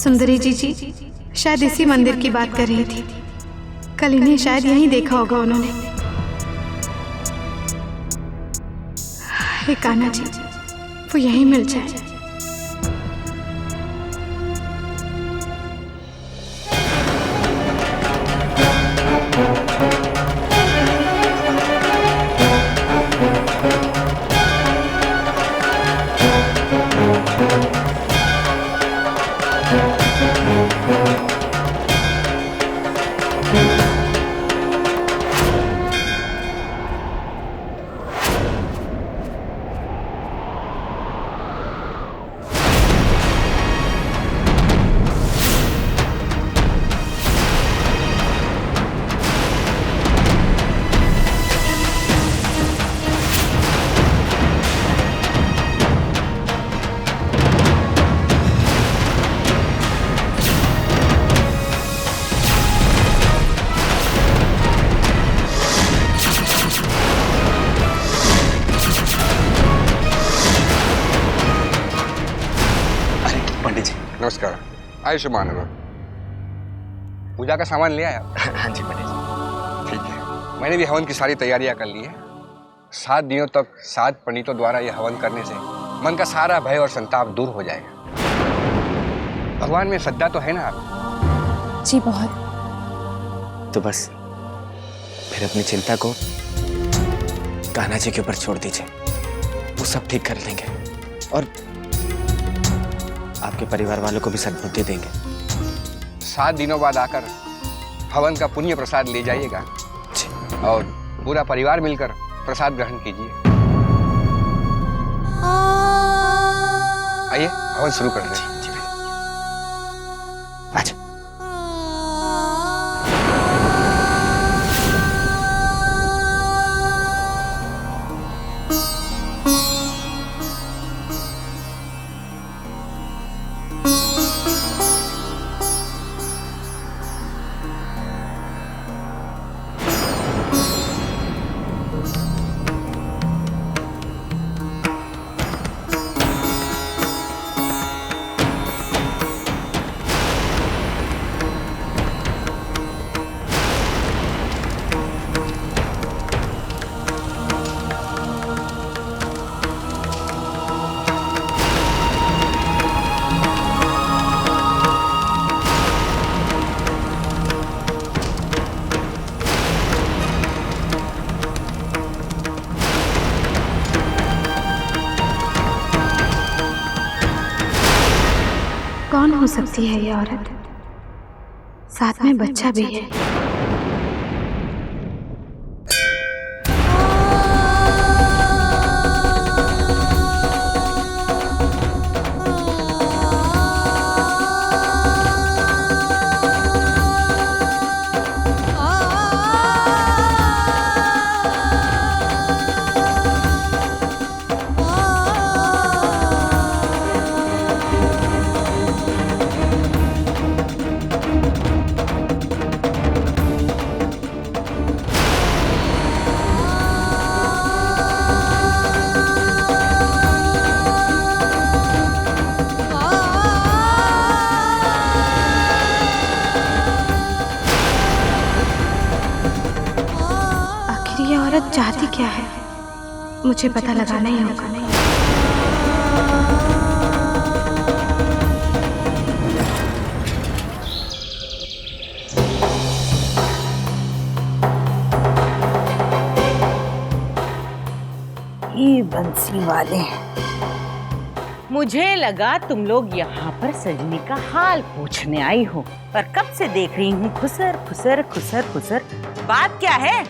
सुंदरी जी शायद इसी मंदिर की बात कर रही थी। कल इन्हें शायद यहीं देखा होगा उन्होंने। हे कान्हा जी, वो यहीं मिल जाए। नमस्कार। आयुष्मान भव। पूजा का सामान ले आया? हाँ जी पंडित जी। ठीक है, मैंने भी हवन की सारी तैयारियां कर ली है। 7 दिनों तक 7 पंडितों द्वारा यह हवन करने से मन का सारा भय और संताप दूर हो जाएगा। भगवान में श्रद्धा तो है ना आप? जी बहुत। तो बस फिर अपनी चिंता को कान्हा जी के ऊपर छोड़ दीजिए, वो सब ठीक कर लेंगे और आपके परिवार वालों को भी सद्बुद्धि देंगे। 7 दिनों बाद आकर हवन का पुण्य प्रसाद ले जाइएगा और पूरा परिवार मिलकर प्रसाद ग्रहण कीजिए। आइए हवन शुरू कर दें। अच्छा। कौन हो सकती है ये औरत? साथ में बच्चा भी है। ये औरत चाहती क्या है? मुझे पता लगाना ही होगा। ये बंसी वाले, मुझे लगा तुम लोग यहाँ पर सजनी का हाल पूछने आई हो, पर कब से देख रही हूँ खुसर खुसर खुसर खुसर। बात क्या है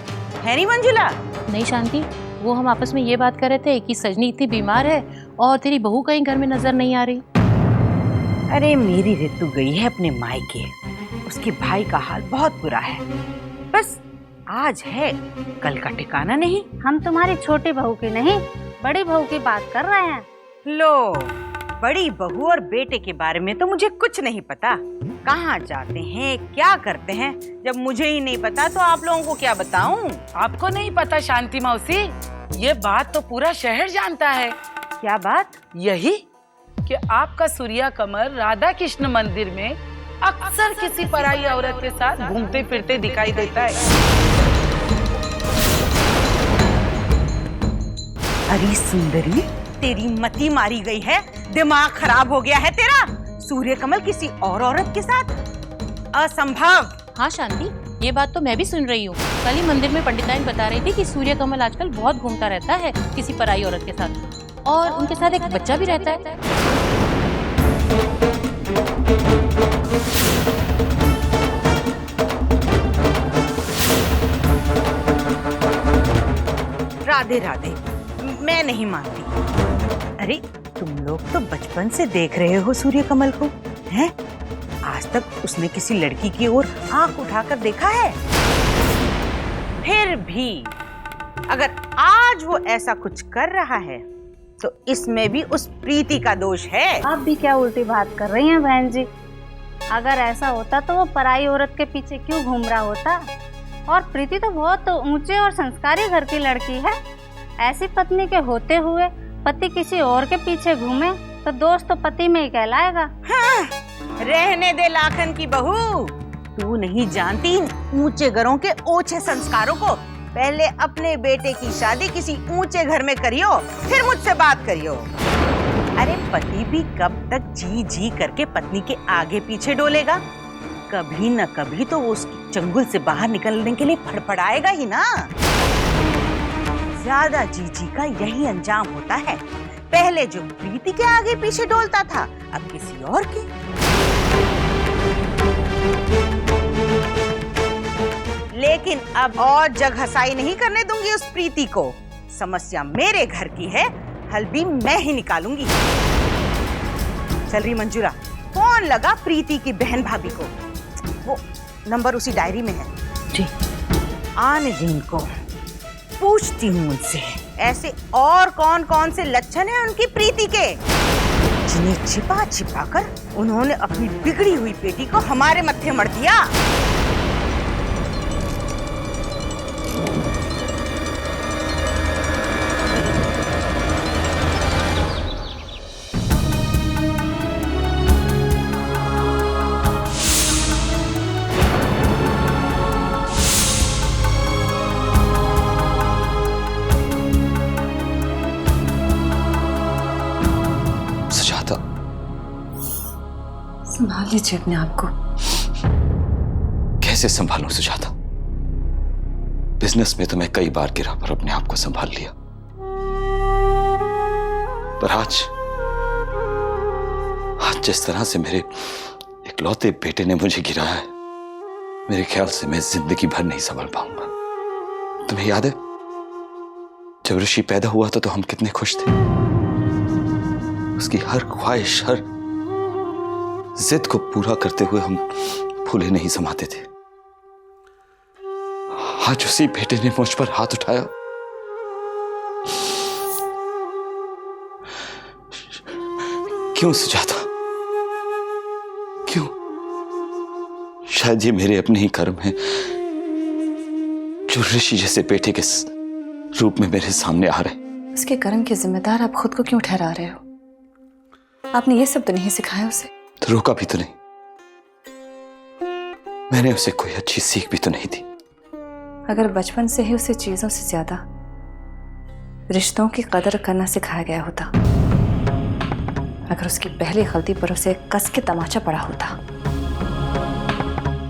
नहीं मंजुला? नहीं शांति, वो हम आपस में ये बात कर रहे थे कि सजनी इतनी बीमार है और तेरी बहू कहीं घर में नजर नहीं आ रही। अरे मेरी ऋतु गई है अपने मायके, उसके भाई का हाल बहुत बुरा है। बस आज है, कल का ठिकाना नहीं। हम तुम्हारी छोटी बहू की नहीं, बड़ी बहू की बात कर रहे हैं। लो, बड़ी बहू और बेटे के बारे में तो मुझे कुछ नहीं पता। कहाँ जाते हैं, क्या करते हैं, जब मुझे ही नहीं पता तो आप लोगों को क्या बताऊं? आपको नहीं पता शांति मौसी? ये बात तो पूरा शहर जानता है। क्या बात? यही कि आपका सूर्या कमल राधा कृष्ण मंदिर में अक्सर किसी पराई औरत के साथ घूमते फिरते दिखाई देता है। अरे सुंदरी, तेरी मति मारी गई है, दिमाग खराब हो गया है तेरा। सूर्य कमल किसी और औरत के साथ? असंभव। हाँ शांति, ये बात तो मैं भी सुन रही हूँ। कल ही मंदिर में पंडिताइन बता रही थी कि सूर्य कमल आजकल बहुत घूमता रहता है किसी पराई औरत के साथ, और उनके साथ एक बच्चा भी रहता है। राधे राधे, मैं नहीं मानती। अरे तुम लोग तो बचपन से देख रहे हो सूर्य कमल को, हैं? आज तक उसने किसी लड़की की ओर आंख उठाकर देखा है? फिर भी अगर आज वो ऐसा कुछ कर रहा है तो इसमें भी उस प्रीति का दोष है। आप भी क्या उल्टी बात कर रही हैं बहन जी? अगर ऐसा होता तो वो पराई औरत के पीछे क्यों घूम रहा होता? और प्रीति तो बहुत ऊंचे और संस्कारी घर की लड़की है। ऐसी पत्नी के होते हुए पति किसी और के पीछे घूमे तो दोष तो पति में ही कहलाएगा। हाँ, रहने दे लाखन की बहू, तू नहीं जानती इन ऊंचे घरों के ओछे संस्कारों को। पहले अपने बेटे की शादी किसी ऊंचे घर में करियो, फिर मुझसे बात करियो। अरे पति भी कब तक जी जी करके पत्नी के आगे पीछे डोलेगा? कभी न कभी तो वो उसकी चंगुल से बाहर निकलने के लिए फड़फड़ाएगा ही ना। ज्यादा जी जी का यही अंजाम होता है। पहले जो प्रीति के आगे पीछे डोलता था, अब किसी और के। लेकिन अब और जग हसाई नहीं करने दूंगी उस प्रीति को। समस्या मेरे घर की है, हल भी मैं ही निकालूंगी। चल रही मंजूरा, फोन लगा प्रीति की बहन भाभी को। वो नंबर उसी डायरी में है। जी, आने दिन को पूछती हूँ उनसे ऐसे और कौन कौन से लक्षण हैं उनकी प्रीति के, जिन्हें छिपा छिपा कर उन्होंने अपनी बिगड़ी हुई बेटी को हमारे मत्थे मढ़ दिया। संभाल लीजिए अपने आप को। कैसे संभालूं सुजाता? बिजनेस में तो मैं कई बार गिरा पर अपने आप को संभाल लिया, पर आज जिस तरह से मेरे इकलौते बेटे ने मुझे गिराया है, मेरे ख्याल से मैं जिंदगी भर नहीं संभल पाऊंगा। तुम्हें याद है जब ऋषि पैदा हुआ था तो हम कितने खुश थे। उसकी हर ख्वाहिश, हर जिद को पूरा करते हुए हम फूले नहीं समाते थे। आज उसी बेटे ने मुझ पर हाथ उठाया। क्यों सुजाता, क्यों? शायद ये मेरे अपने ही कर्म हैं जो ऋषि जैसे बेटे के रूप में मेरे सामने आ रहे हैं। उसके कर्म के जिम्मेदार आप खुद को क्यों ठहरा रहे हो? आपने ये सब तो नहीं सिखाया उसे? तो रोका भी तो नहीं, मैंने उसे कोई अच्छी सीख भी तो नहीं दी। अगर बचपन से ही उसे चीजों से ज्यादा रिश्तों की कदर करना सिखाया गया होता, अगर उसकी पहली गलती पर उसे कस के तमाचा पड़ा होता,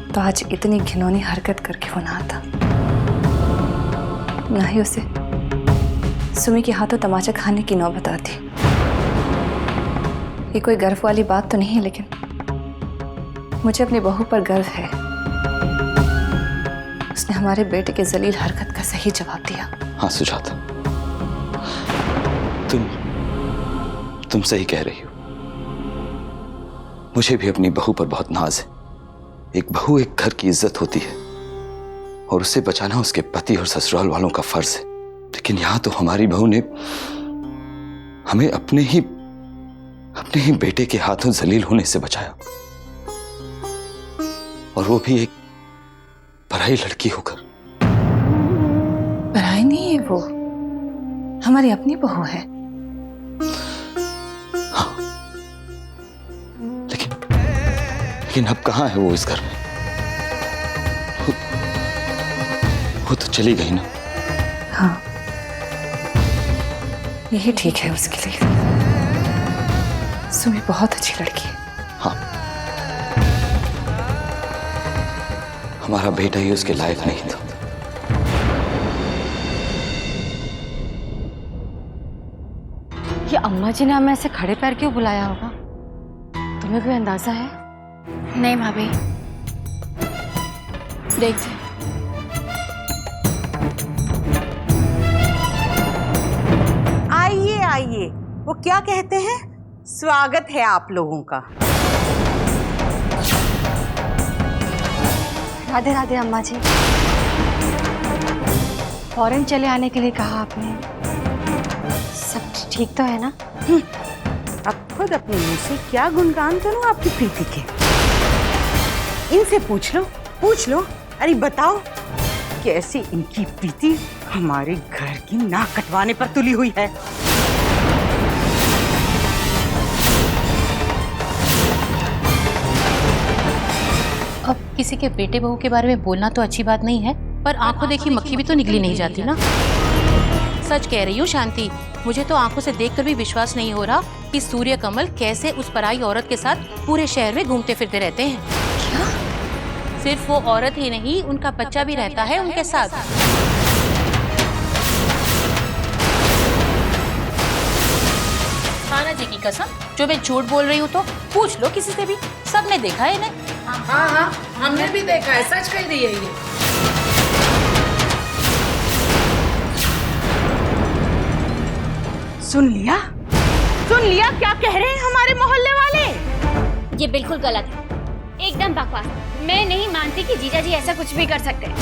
तो आज इतनी घिनौनी हरकत करके वो ना आता, ना ही उसे सुमी के हाथों तमाचा खाने की नौबत आती। ये कोई गर्व वाली बात तो नहीं है, लेकिन मुझे अपनी बहू पर गर्व है। उसने हमारे बेटे के जलील हरकत का सही जवाब दिया। हाँ सुजाता, तुम सही कह रही हो। मुझे भी अपनी बहू पर बहुत नाज है। एक बहू एक घर की इज्जत होती है और उसे बचाना उसके पति और ससुराल वालों का फर्ज है। लेकिन यहां तो हमारी बहू ने हमें अपने ही बेटे के हाथों जलील होने से बचाया, और वो भी एक पराई लड़की होकर। पराई नहीं है वो, हमारी अपनी बहू है। हाँ, लेकिन अब कहाँ है वो इस घर में? वो तो चली गई ना। हाँ, यही ठीक है उसके लिए। सुमी बहुत अच्छी लड़की है। हाँ, हमारा बेटा ही उसके लायक नहीं था। ये अम्मा जी ने हमें ऐसे खड़े पैर क्यों बुलाया होगा? तुम्हें कोई अंदाजा है? नहीं भाभी, देखते। आइए आइए, वो क्या कहते हैं, स्वागत है आप लोगों का। राधे राधे अम्मा जी। फौरन चले आने के लिए कहा आपने। सब ठीक तो है ना? अब खुद अपने मुंह से क्या गुणगान करूं आपकी प्रीति के। इनसे पूछ लो। अरे बताओ, कैसे इनकी प्रीति हमारे घर की नाक कटवाने पर तुली हुई है। अब किसी के बेटे बहू के बारे में बोलना तो अच्छी बात नहीं है, पर आंखों देखी मक्खी भी तो निकली नहीं जाती ना। सच कह रही हूँ शांति, मुझे तो आंखों से देखकर भी विश्वास नहीं हो रहा कि सूर्य कमल कैसे उस पराई औरत के साथ पूरे शहर में घूमते फिरते रहते हैं। क्या? सिर्फ वो औरत ही नहीं, उनका बच्चा भी रहता है उनके साथ। खाना जी की कसम, जो मैं झूठ बोल रही हूँ तो पूछ लो किसी से भी, सबने देखा है इन्हें। हाँ, हमने भी देखा है, सच कह रही है ये। सुन लिया क्या कह रहे हैं हमारे मोहल्ले वाले? ये बिल्कुल गलत है, एकदम बकवास। मैं नहीं मानती कि जीजा जी ऐसा कुछ भी कर सकते हैं।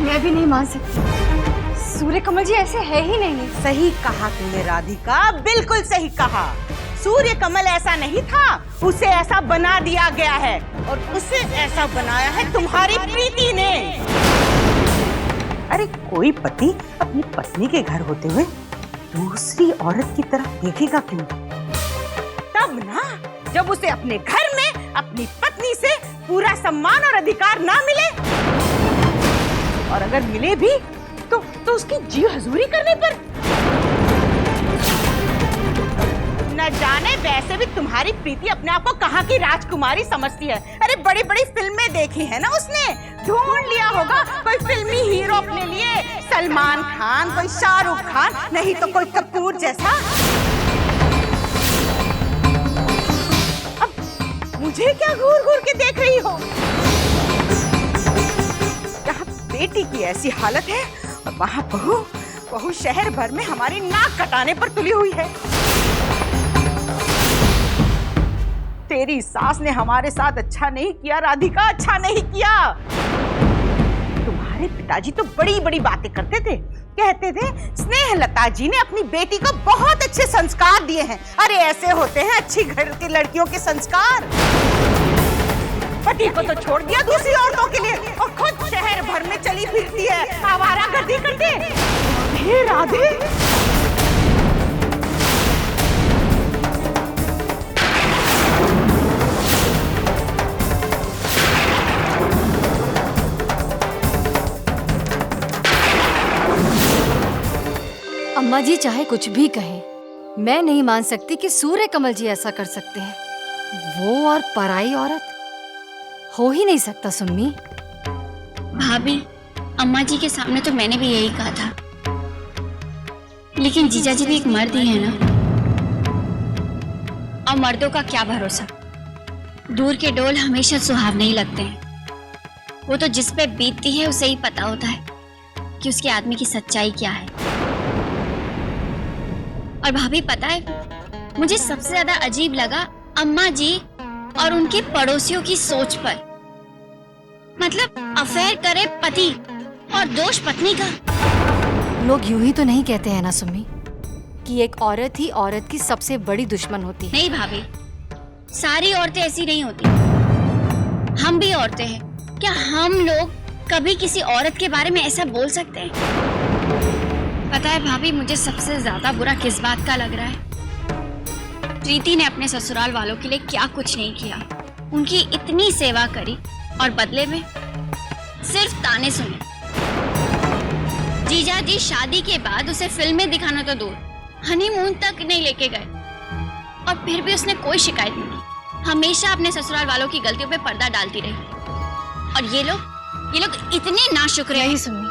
मैं भी नहीं मान सकती। सूर्य कमल जी ऐसे है ही नहीं। सही कहा तूने राधिका, बिल्कुल सही कहा। सूर्य कमल ऐसा नहीं था, उसे ऐसा बना दिया गया है, और उसे ऐसा बनाया है तुम्हारी प्रीति ने। अरे कोई पति अपनी पत्नी के घर होते हुए दूसरी औरत की तरफ देखेगा क्यों? तब ना जब उसे अपने घर में अपनी पत्नी से पूरा सम्मान और अधिकार ना मिले, और अगर मिले भी तो उसकी जी हजूरी करने पर। न जाने वैसे भी तुम्हारी प्रीति अपने आप को कहाँ की राजकुमारी समझती है। अरे बड़ी बड़ी फिल्में देखी है ना उसने, ढूंढ लिया होगा कोई फिल्मी हीरो अपने लिए, सलमान खान, कोई शाहरुख खान, नहीं तो कोई कपूर जैसा। अब मुझे क्या घूर घूर के देख रही हो? यहाँ बेटी की ऐसी हालत है और वहाँ बहू शहर भर में हमारी नाक कटाने पर तुली हुई है। तेरी सास ने हमारे साथ अच्छा नहीं किया राधिका, अच्छा नहीं किया। तुम्हारे पिताजी तो बड़ी बड़ी बातें करते थे, कहते थे स्नेहलता जी ने अपनी बेटी को बहुत अच्छे संस्कार दिए हैं। अरे ऐसे होते हैं अच्छी घर की लड़कियों के संस्कार। पति को तो छोड़ दिया दूसरी औरतों के लिए, और खुद शहर भर में चली फिरती है आवारागर्दी करते। राधे राधे। अम्मा जी चाहे कुछ भी कहें, मैं नहीं मान सकती कि सूर्य कमल जी ऐसा कर सकते हैं। वो और पराई औरत हो ही नहीं सकता। सुन्नी भाभी, अम्मा जी के सामने तो मैंने भी यही कहा था, लेकिन जीजा जी भी एक मर्द ही है ना, और मर्दों का क्या भरोसा। दूर के डोल हमेशा सुहावने ही लगते हैं। वो तो जिस पे बीतती है उसे ही पता होता है कि उसके आदमी की सच्चाई क्या है। और भाभी पता है, मुझे सबसे ज्यादा अजीब लगा अम्मा जी और उनके पड़ोसियों की सोच पर। मतलब अफेयर करे पति और दोष पत्नी का। लोग यूं ही तो नहीं कहते हैं ना सुम्मी, कि एक औरत ही औरत की सबसे बड़ी दुश्मन होती है। नहीं भाभी, सारी औरतें ऐसी नहीं होती। हम भी औरतें हैं, क्या हम लोग कभी किसी औरत के बारे में ऐसा बोल सकते हैं? पता है भाभी, मुझे सबसे ज्यादा बुरा किस बात का लग रहा है? प्रीति ने अपने ससुराल वालों के लिए क्या कुछ नहीं किया, उनकी इतनी सेवा करी और बदले में सिर्फ ताने सुने। जीजा जी शादी के बाद उसे फिल्में दिखाना तो दूर, हनीमून तक नहीं लेके गए और फिर भी उसने कोई शिकायत नहीं की। हमेशा अपने ससुराल वालों की गलतियों पे पर्दा डालती रही। और ये लोग इतने नाशुक्र हैं। यही सुनिए,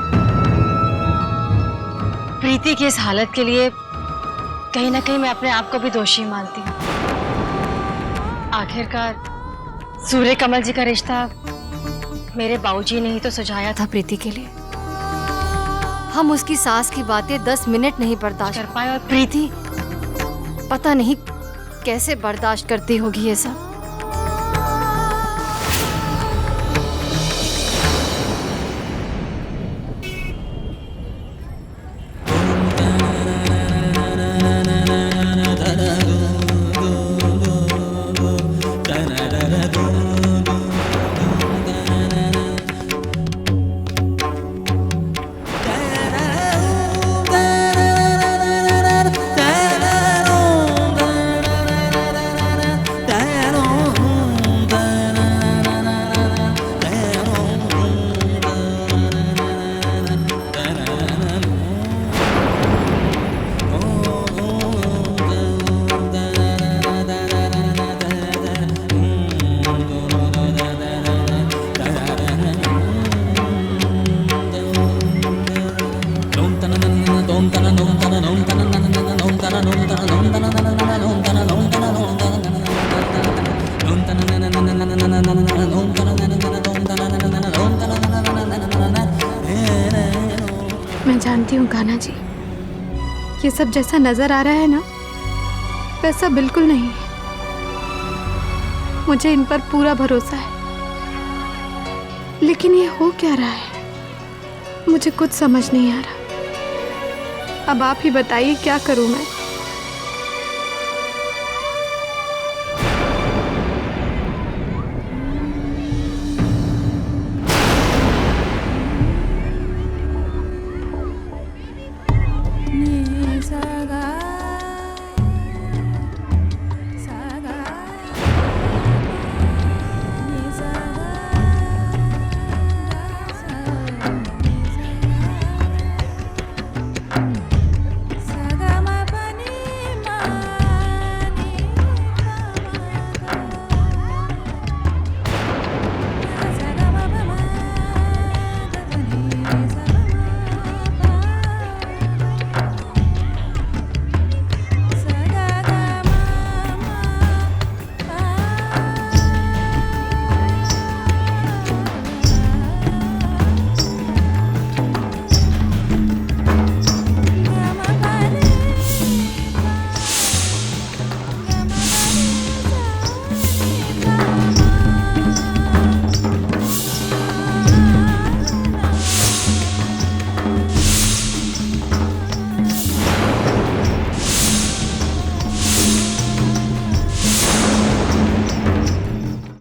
प्रीति की इस हालत के लिए कहीं ना कहीं मैं अपने आप को भी दोषी मानती हूँ। आखिरकार सूर्य कमल जी का रिश्ता मेरे बाबूजी ने ही तो सुझाया था प्रीति के लिए। हम उसकी सास की बातें 10 मिनट नहीं बर्दाश्त कर पाए और प्रीति पता नहीं कैसे बर्दाश्त करती होगी ये सब। मैं जानती हूँ कान्हा जी, ये सब जैसा नजर आ रहा है ना, वैसा बिल्कुल नहीं है। मुझे इन पर पूरा भरोसा है, लेकिन ये हो क्या रहा है मुझे कुछ समझ नहीं आ रहा। अब आप ही बताइए क्या करूँ मैं।